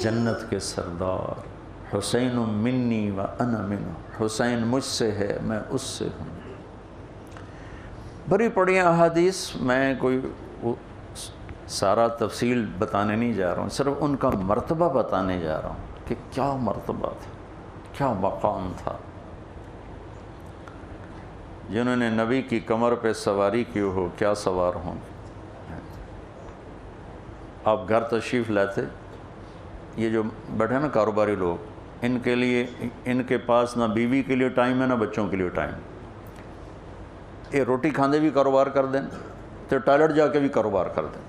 جنت کے سردار، حسین منی و انا منہ، حسین مجھ سے ہے میں اس سے ہوں۔ بڑی پڑی احادیث، میں کوئی سارا تفصیل بتانے نہیں جا رہا ہوں، صرف ان کا مرتبہ بتانے جا رہا ہوں کہ کیا مرتبہ تھا، کیا مقام تھا۔ جنہوں نے نبی کی کمر پہ سواری کی ہو، کیا سوار ہوں۔ آپ گھر تشریف لاتے، یہ جو بیٹھے نا کاروباری لوگ، ان کے لیے، ان کے پاس نہ بیوی کے لیے ٹائم ہے نہ بچوں کے لیے ٹائم۔ یہ روٹی کھاندے بھی کاروبار کر دیں تو ٹائلٹ جا کے بھی کاروبار کر دیں،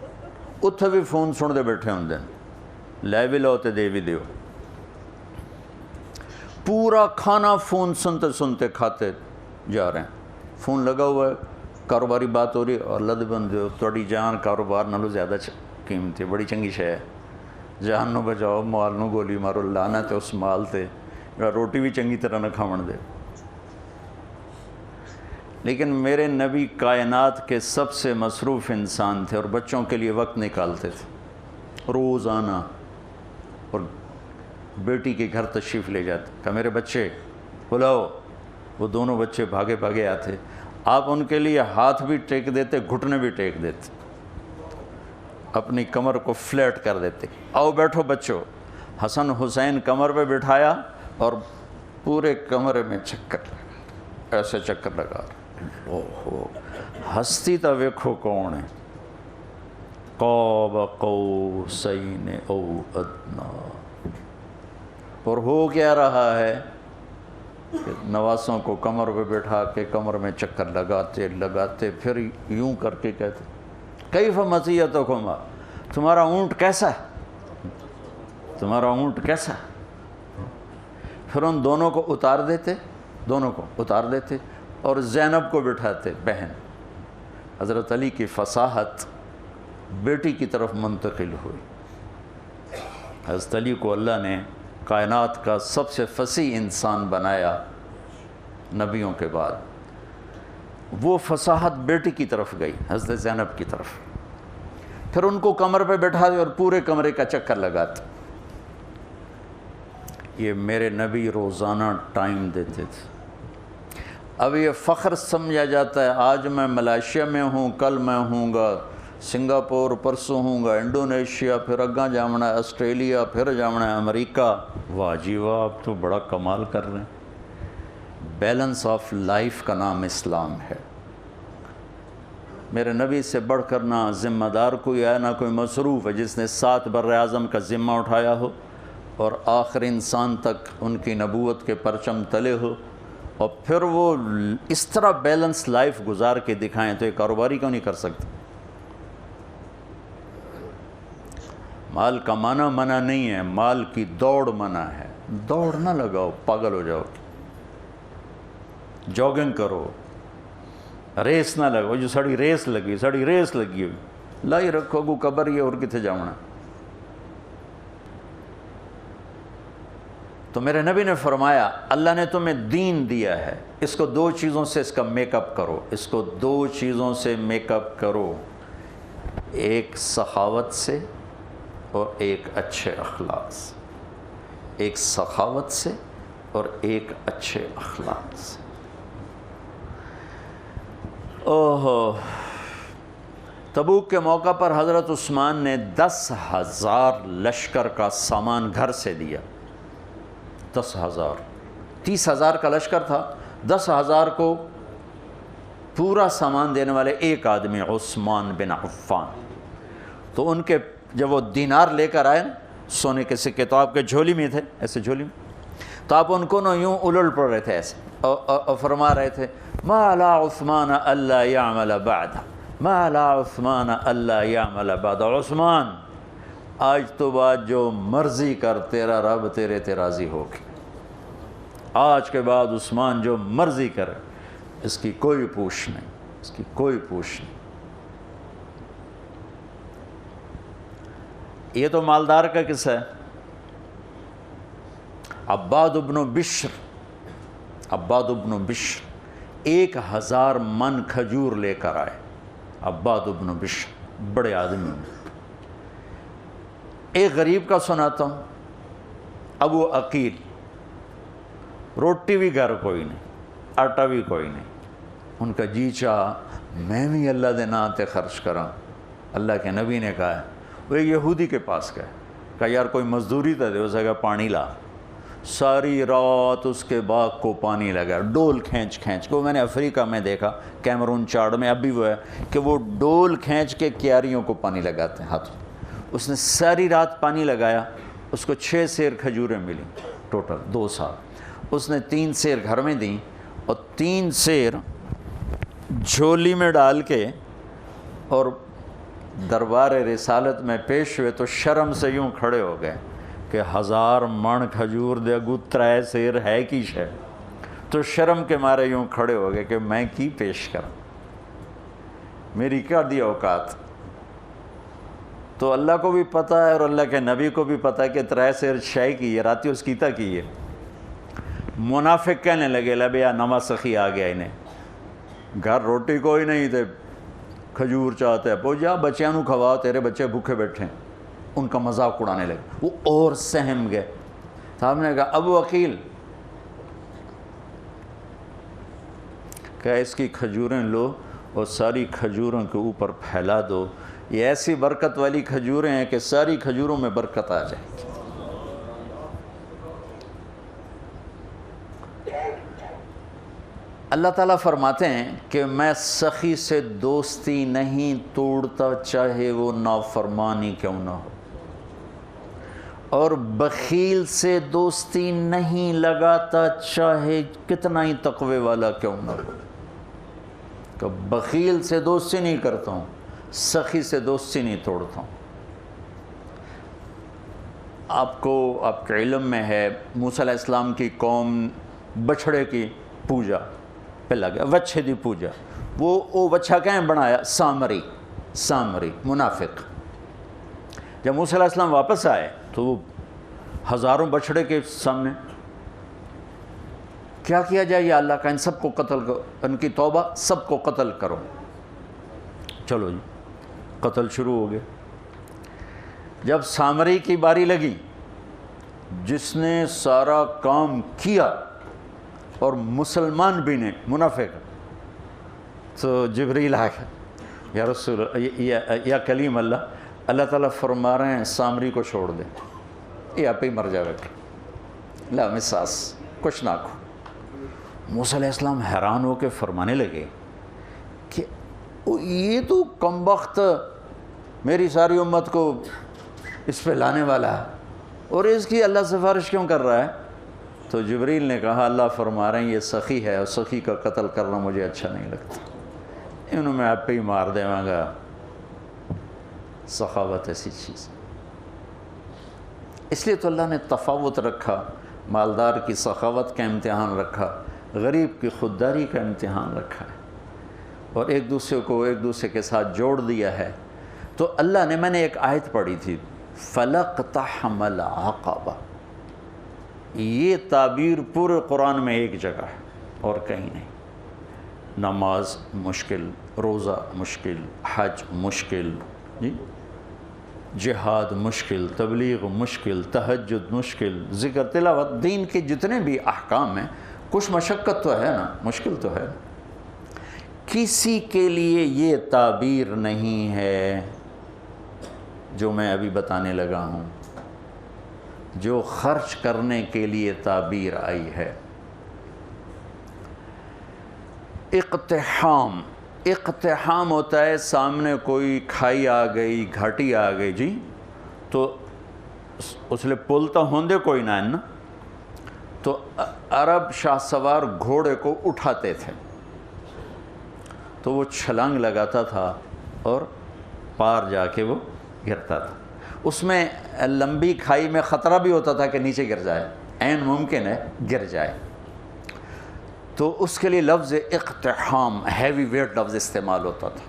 اتھے بھی فون سن دے بیٹھے ہوں دیں، لے بھی لو تے دے بھی دیو، پورا کھانا فون سنتے سنتے کھاتے جا رہے ہیں۔ فون لگا ہوا ہے، کاروباری بات ہو رہی ہے، اور اللہ دے بندے تھوڑی جان کاروبار نالو زیادہ قیمتی، بڑی چنگی شے ہے۔ جان نو بچاؤ، مال نو گولی مارو، لعنت ہے اس مال تے جڑا روٹی بھی چنگی طرح نہ کھاون دے۔ لیکن میرے نبی کائنات کے سب سے مصروف انسان تھے، اور بچوں کے لیے وقت نکالتے تھے روزانہ، اور بیٹی کے گھر تشریف لے جاتے، کہ میرے بچے بلاؤ، وہ دونوں بچے بھاگے بھاگے آتے، آپ ان کے لیے ہاتھ بھی ٹیک دیتے، گھٹنے بھی ٹیک دیتے، اپنی کمر کو فلیٹ کر دیتے، آؤ بیٹھو بچوں۔ حسن حسین کمر پہ بٹھایا اور پورے کمرے میں چکر لگا، ایسے چکر لگا رہے۔ اوہو، ہستی تا ویکھو کون ہے، قاب قوسین او ادنا۔ اور ہو کیا رہا ہے کہ نواسوں کو کمر پہ بٹھا کے کمر میں چکر لگاتے لگاتے پھر یوں کر کے کہتے، کیف مطیتکما، تمہارا اونٹ کیسا ہے، تمہارا اونٹ کیسا ہے۔ پھر ان دونوں کو اتار دیتے، دونوں کو اتار دیتے، اور زینب کو بٹھاتے، بہن۔ حضرت علی کی فصاحت بیٹی کی طرف منتقل ہوئی۔ حضرت علی کو اللہ نے کائنات کا سب سے فصیح انسان بنایا نبیوں کے بعد، وہ فصاحت بیٹی کی طرف گئی، حضرت زینب کی طرف۔ پھر ان کو کمر پہ بٹھا دے اور پورے کمرے کا چکر لگاتے۔ یہ میرے نبی روزانہ ٹائم دیتے تھے۔ اب یہ فخر سمجھا جاتا ہے، آج میں ملائیشیا میں ہوں، کل میں ہوں گا سنگاپور، پرسوں ہوں گا انڈونیشیا، پھر اگاں جامنا ہے آسٹریلیا، پھر جامنا ہے امریکہ۔ واہ جی واہ، آپ تو بڑا کمال کر رہے ہیں۔ بیلنس آف لائف کا نام اسلام ہے۔ میرے نبی سے بڑھ کر نہ ذمہ دار کوئی ہے، نہ کوئی مصروف ہے جس نے 7 بر اعظم کا ذمہ اٹھایا ہو اور آخر انسان تک ان کی نبوت کے پرچم تلے ہو، اور پھر وہ اس طرح بیلنس لائف گزار کے دکھائیں، تو یہ کاروباری کیوں نہیں کر سکتے؟ مال کمانا منع نہیں ہے، مال کی دوڑ منع ہے۔ دوڑ نہ لگاؤ، پاگل ہو جاؤ۔ جاگنگ کرو، ریس نہ لگاؤ، جو ساڑی ریس لگی ہوئی لائی رکھو گو قبر یہ اور کتے جاؤنا۔ تو میرے نبی نے فرمایا، اللہ نے تمہیں دین دیا ہے، اس کو 2 چیزوں سے اس کا میک اپ کرو، اس کو 2 چیزوں سے میک اپ کرو، ایک سخاوت سے اور ایک اچھے اخلاق سے، ایک سخاوت سے اور ایک اچھے اخلاق سے۔ اوہو، تبوک کے موقع پر حضرت عثمان نے 10,000 لشکر کا سامان گھر سے دیا۔ 10,000، 30,000 کا لشکر تھا، 10,000 کو پورا سامان دینے والے ایک آدمی عثمان بن عفان۔ تو ان کے جب وہ دینار لے کر آئے نا، سونے کے سکے تو آپ کے جھولی میں تھے، ایسے جھولی میں، تو آپ ان کو نا یوں الٹ پڑ رہے تھے ایسے، اور فرما رہے تھے، ما لا عثمان الا یعمل بعد، ما لا عثمان الا یعمل بعد۔ عثمان، آج تو بعد جو مرضی کر، تیرا رب تیرے تے راضی ہوگی۔ آج کے بعد عثمان جو مرضی کرے، اس کی کوئی پوچھ نہیں، اس کی کوئی پوچھ نہیں۔ یہ تو مالدار کا قصہ ہے۔ عباد بن بشر، عباد بن بشر 1,000 من کھجور لے کر آئے۔ عباد بن بشر بڑے آدمی ہیں۔ ایک غریب کا سناتا ہوں، ابو عقیل، روٹی بھی گھر کوئی نہیں، آٹا بھی کوئی نہیں، ان کا جی چاہا میں بھی اللہ دے نام تے خرچ کراں۔ اللہ کے نبی نے کہا ہے، وہ ایک یہودی کے پاس گئے، کہا یار کوئی مزدوری تو دے، اسے کہا پانی لا۔ ساری رات اس کے باغ کو پانی لگا، ڈول کھینچ کھینچ کو، میں نے افریقہ میں دیکھا، کیمرون چاڑ میں اب بھی وہ ہے کہ وہ ڈول کھینچ کے کیاریوں کو پانی لگاتے ہیں ہاتھوں۔ اس نے ساری رات پانی لگایا، اس کو 6 سیر کھجوریں ملی ٹوٹل 2 سال۔ اس نے 3 سیر گھر میں دیں اور 3 سیر جھولی میں ڈال کے اور دربار رسالت میں پیش ہوئے تو شرم سے یوں کھڑے ہو گئے کہ 1000 من کھجور دے گو 3 سیر ہے کی شے، تو شرم کے مارے یوں کھڑے ہو گئے کہ میں کی پیش کروں، میری کیا دی اوقات۔ تو اللہ کو بھی پتہ ہے اور اللہ کے نبی کو بھی پتہ ہے کہ 3 سیر شے کی ہے، راتی اس کیتا کی ہے۔ منافق کہنے لگے لبیا نما سخی آ گیا انہیں، گھر روٹی کوئی نہیں تھے، کھجور چاہتے ہیں، پو جا بچیاں نو کھوا، تیرے بچے بھوکے بیٹھے ہیں۔ ان کا مذاق اڑانے لگے، وہ اور سہم گئے۔ صاحب نے کہا ابو عقیل، کہ اس کی کھجوریں لو اور ساری کھجوروں کے اوپر پھیلا دو، یہ ایسی برکت والی کھجوریں ہیں کہ ساری کھجوروں میں برکت آ جائے گی۔ اللہ تعالیٰ فرماتے ہیں کہ میں سخی سے دوستی نہیں توڑتا چاہے وہ نافرمانی کیوں نہ ہو، اور بخیل سے دوستی نہیں لگاتا چاہے کتنا ہی تقوی والا کیوں نہ ہو۔ کہ بخیل سے دوستی نہیں کرتا ہوں، سخی سے دوستی نہیں توڑتا ہوں۔ آپ کے علم میں ہے موسیٰ علیہ السلام کی قوم بچھڑے کی پوجا پہ لگا، وچھے دی پوجا، وہ وچھا کہیں بنایا؟ سامری منافق۔ جب موسیٰ علیہ السلام واپس آئے تو وہ ہزاروں بچھڑے کے سامنے کیا کیا جائے یا اللہ کا، ان سب کو قتل کرو، ان کی توبہ، سب کو قتل کرو۔ چلو جی قتل شروع ہو گئے۔ جب سامری کی باری لگی، جس نے سارا کام کیا اور مسلمان بھی نے، منافق، تو جبریل آ گیا، یا رسول یا کلیم اللہ، اللہ تعالیٰ فرما رہے ہیں سامری کو چھوڑ دے، یہ آپ ہی مر جائے گا، لا مساس، کچھ نہ کو۔ موسیٰ علیہ السلام حیران ہو کے فرمانے لگے کہ یہ تو کمبخت میری ساری امت کو اس پہ لانے والا ہے اور اس کی اللہ سفارش کیوں کر رہا ہے؟ تو جبریل نے کہا اللہ فرما رہے ہیں یہ سخی ہے اور سخی کا قتل کرنا مجھے اچھا نہیں لگتا، انہوں میں آپ پہ ہی مار دے گا۔ سخاوت ایسی چیز، اس لیے تو اللہ نے تفاوت رکھا، مالدار کی سخاوت کا امتحان رکھا، غریب کی خودداری کا امتحان رکھا ہے، اور ایک دوسرے کو ایک دوسرے کے ساتھ جوڑ دیا ہے۔ تو اللہ نے، میں نے ایک آیت پڑھی تھی، فَلَقْتَحَمَ الْعَقَبَةَ، یہ تعبیر پورے قرآن میں ایک جگہ ہے اور کہیں نہیں۔ نماز مشکل، روزہ مشکل، حج مشکل، جی جہاد مشکل، تبلیغ مشکل، تہجد مشکل، ذکر تلاوت، دین کے جتنے بھی احکام ہیں، کچھ مشقت تو ہے نا، مشکل تو ہے۔ کسی کے لیے یہ تعبیر نہیں ہے جو میں ابھی بتانے لگا ہوں، جو خرچ کرنے کے لیے تعبیر آئی ہے۔ اقتحام ہوتا ہے سامنے کوئی کھائی آ گئی، گھاٹی آ گئی، جی تو اس لئے پل تو ہوندے کوئی نہ ہے نا، تو عرب شاہ سوار گھوڑے کو اٹھاتے تھے تو وہ چھلانگ لگاتا تھا اور پار جا کے وہ گرتا تھا۔ اس میں لمبی کھائی میں خطرہ بھی ہوتا تھا کہ نیچے گر جائے، عین ممکن ہے گر جائے، تو اس کے لیے لفظ اقتحام، ہیوی ویٹ لفظ استعمال ہوتا تھا۔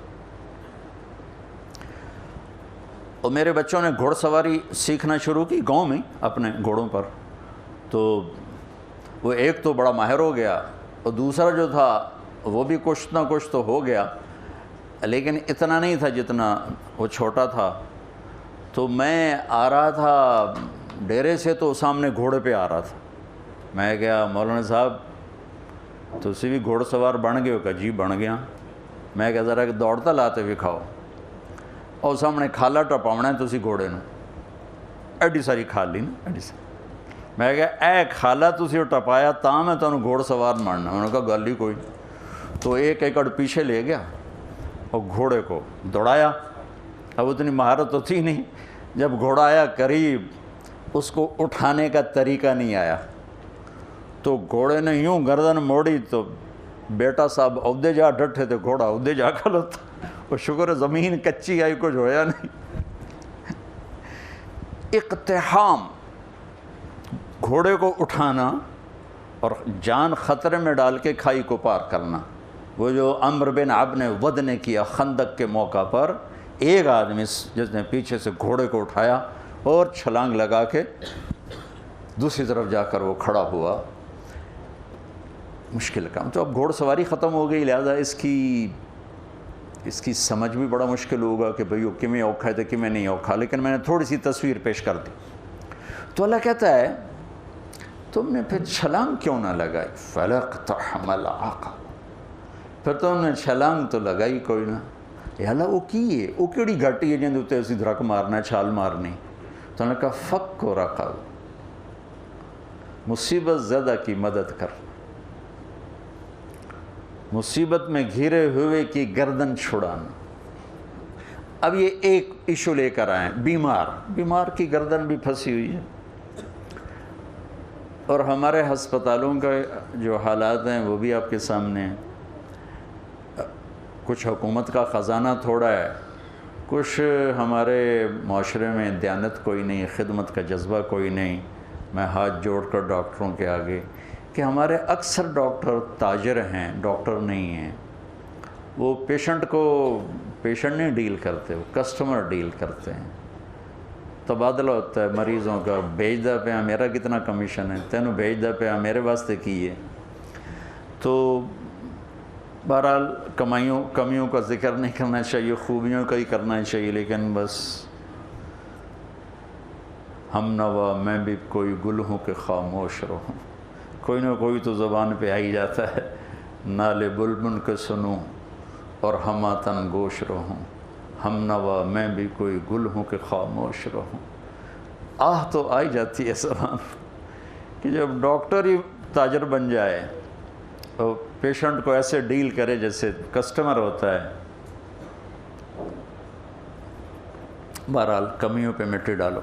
اور میرے بچوں نے گھوڑ سواری سیکھنا شروع کی گاؤں میں اپنے گھوڑوں پر، تو وہ ایک تو بڑا ماہر ہو گیا اور دوسرا جو تھا وہ بھی کچھ نہ کچھ تو ہو گیا، لیکن اتنا نہیں تھا جتنا وہ چھوٹا تھا۔ تو میں آ رہا تھا ڈیرے سے تو سامنے گھوڑے پہ آ رہا تھا. میں کہا مولانا صاحب تسی بھی گھوڑ سوار بن گئے ہو؟ کہ جی بن گیا. میں کہا ذرا کہ دوڑتا لاتے بھی کھاؤ. اور سامنے کھالا ٹپاونا ہے تسی گھوڑے نو. ایڈی ساری کھالی نا ایڈی ساری. میں کہا اے کھالا تسی ٹپایا تاں میں تمہیں گھوڑ سوار ماننا. انہوں نے کہا گل ہی کوئی. تو ایک ایکڑ پیچھے لے گیا اور گھوڑے کو دوڑایا. اب اتنی مہارت تو تھی نہیں. جب گھوڑا آیا قریب اس کو اٹھانے کا طریقہ نہیں آیا تو گھوڑے نے یوں گردن موڑی تو بیٹا صاحب عہدے جا ڈٹھے تھے, گھوڑا عہدے جا کھلوتا. وہ شکر ہے زمین کچی آئی, کچھ ہویا نہیں. اقتحام, گھوڑے کو اٹھانا اور جان خطرے میں ڈال کے کھائی کو پار کرنا. وہ جو عمرو بن ابن ود نے کیا خندق کے موقع پر, ایک آدمی جس نے پیچھے سے گھوڑے کو اٹھایا اور چھلانگ لگا کے دوسری طرف جا کر وہ کھڑا ہوا. مشکل کام. تو اب گھوڑ سواری ختم ہو گئی, لہذا اس کی سمجھ بھی بڑا مشکل ہوگا کہ بھئی وہ کمیں اوکھا ہے تو کمیں نہیں اوکھا. لیکن میں نے تھوڑی سی تصویر پیش کر دی. تو اللہ کہتا ہے تم نے پھر چھلانگ کیوں نہ لگائی؟ فَلَقْتَحَمَ الْعَقَبَ. پھر تم نے چھلانگ تو لگائی کوئی نہ. یا اللہ وہ کی ہے, وہ کیڑی گھٹی ہے جن دے اسی دھرک مارنا, چھال مارنی. تو انہوں نے کہا فک و رقب, مصیبت زدہ کی مدد کر, مصیبت میں گھرے ہوئے کی گردن چھڑانا. اب یہ ایک ایشو لے کر آئیں, بیمار کی گردن بھی پھنسی ہوئی ہے. اور ہمارے ہسپتالوں کا جو حالات ہیں وہ بھی آپ کے سامنے ہیں. کچھ حکومت کا خزانہ تھوڑا ہے, کچھ ہمارے معاشرے میں دیانت کوئی نہیں, خدمت کا جذبہ کوئی نہیں. میں ہاتھ جوڑ کر ڈاکٹروں کے آگے کہ ہمارے اکثر ڈاکٹر تاجر ہیں, ڈاکٹر نہیں ہیں. وہ پیشنٹ نہیں ڈیل کرتے, وہ کسٹمر ڈیل کرتے ہیں. تبادلہ ہوتا ہے مریضوں کا, بھیج دا پیا میرا کتنا کمیشن ہے, تینوں بھیج دا پیا میرے واسطے کی ہے. تو بہرحال کمیوں کا ذکر نہیں کرنا چاہیے, خوبیوں کا ہی کرنا چاہیے. لیکن بس ہم نوا میں بھی کوئی گل ہوں کہ خاموش رہوں, کوئی نہ کوئی تو زبان پہ آ ہی جاتا ہے. نالے بلبل کے سنوں اور ہماتن گوش رہوں, ہم نوا میں بھی کوئی گل ہوں کہ خاموش رہوں. آہ تو آئی جاتی ہے زبان کہ جب ڈاکٹر ہی تاجر بن جائے اور پیشنٹ کو ایسے ڈیل کرے جیسے کسٹمر ہوتا ہے. بہرحال کمیوں پہ مٹی ڈالو.